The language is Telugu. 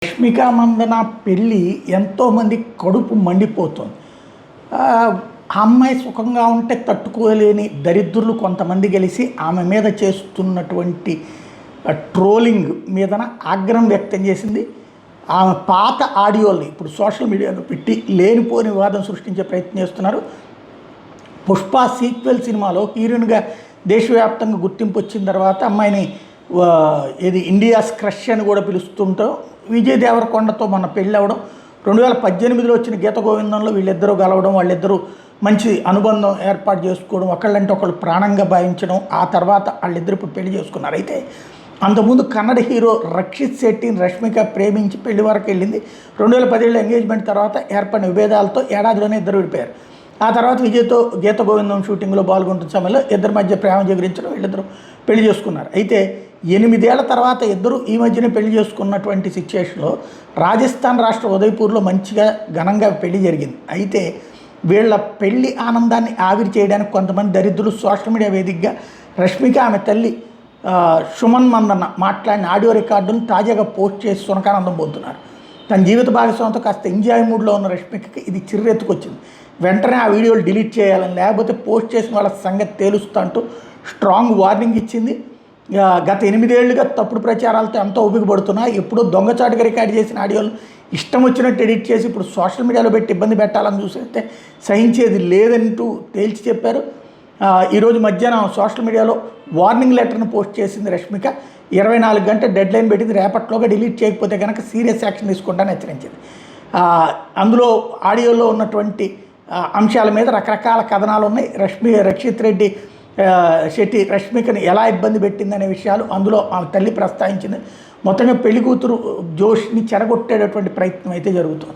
రష్మిక మందన పెళ్ళి ఎంతోమంది కడుపు మండిపోతుంది. ఆ అమ్మాయి సుఖంగా ఉంటే తట్టుకోలేని దరిద్రులు కొంతమంది కలిసి ఆమె మీద చేస్తున్నటువంటి ట్రోలింగ్ మీదన ఆగ్రహం వ్యక్తం చేసింది. ఆమె పాత ఆడియోల్ని ఇప్పుడు సోషల్ మీడియాలో పెట్టి లేనిపోని వివాదం సృష్టించే ప్రయత్నం చేస్తున్నారు. పుష్ప సీక్వెల్ సినిమాలో హీరోయిన్గా దేశవ్యాప్తంగా గుర్తింపు వచ్చిన తర్వాత అమ్మాయిని ఇది ఇండియాస్ క్రష్ అని కూడా పిలుస్తుంటాం. విజయ్ దేవరకొండతో మన పెళ్ళి అవ్వడం, 2018లో వచ్చిన గీత గోవిందంలో వీళ్ళిద్దరూ కలవడం, వాళ్ళిద్దరూ మంచి అనుబంధం ఏర్పాటు చేసుకోవడం, ఒకళ్ళంటే ఒకళ్ళు ప్రాణంగా భావించడం, ఆ తర్వాత వాళ్ళిద్దరు ఇప్పుడు పెళ్లి చేసుకున్నారు. అయితే అంతకుముందు కన్నడ హీరో రక్షిత్ శెట్టిని రష్మిక ప్రేమించి పెళ్లి వరకు వెళ్ళింది. 2017లో ఎంగేజ్మెంట్ తర్వాత ఏర్పడిన విభేదాలతో ఏడాదిలోనే ఇద్దరు విడిపోయారు. ఆ తర్వాత విజయ్తో గీత గోవిందం షూటింగ్లో పాల్గొంటున్న సమయంలో ఇద్దరి మధ్య ప్రేమ జగరించడం, వీళ్ళిద్దరూ పెళ్లి చేసుకున్నారు. అయితే 8 ఏళ్ల తర్వాత ఇద్దరు ఈ మధ్యనే పెళ్లి చేసుకున్నటువంటి సిచ్యువేషన్లో రాజస్థాన్ రాష్ట్ర ఉదయ్పూర్లో మంచిగా ఘనంగా పెళ్లి జరిగింది. అయితే వీళ్ళ పెళ్లి ఆనందాన్ని ఆవిరి చేయడానికి కొంతమంది దరిద్రులు సోషల్ మీడియా వేదికగా రష్మిక ఆమె తల్లి సుమన్ మందన్న మాట్లాడిన ఆడియో రికార్డును తాజాగా పోస్ట్ చేసి సునకానందం పొందుతున్నారు. తన జీవిత భాగస్వామితో కాస్త ఎంజాయ్ మూడ్లో ఉన్న రష్మికకి ఇది చిర్రెత్తుకొచ్చింది. వెంటనే ఆ వీడియోలు డిలీట్ చేయాలని, లేకపోతే పోస్ట్ చేసిన వాళ్ళ సంగతి తేలుస్తా అంటూ స్ట్రాంగ్ వార్నింగ్ ఇచ్చింది. గత 8 ఏళ్లుగా తప్పుడు ప్రచారాలతో ఎంతో ఉపయోగపడుతున్నా ఎప్పుడో దొంగచాటుగా రికార్డు చేసిన ఆడియోలు ఇష్టం వచ్చినట్టు ఎడిట్ చేసి ఇప్పుడు సోషల్ మీడియాలో పెట్టి ఇబ్బంది పెట్టాలని చూస్తే సహించేది లేదంటూ తేల్చి చెప్పారు. ఈరోజు మధ్యాహ్నం సోషల్ మీడియాలో వార్నింగ్ లెటర్ను పోస్ట్ చేసింది రష్మిక. 24 గంటల డెడ్ లైన్ పెట్టింది. రేపట్లోగా డిలీట్ చేయకపోతే కనుక సీరియస్ యాక్షన్ తీసుకుంటానని హెచ్చరించింది. అందులో ఆడియోలో ఉన్నటువంటి అంశాల మీద రకరకాల కథనాలు ఉన్నాయి. రక్షిత్ శెట్టి రష్మికని ఎలా ఇబ్బంది పెట్టిందనే విషయాలు అందులో ఆమె తల్లి ప్రస్తావించింది. మొత్తంగా పెళ్లి కూతురు జోష్ని చెడగొట్టేటటువంటి ప్రయత్నం అయితే జరుగుతుంది.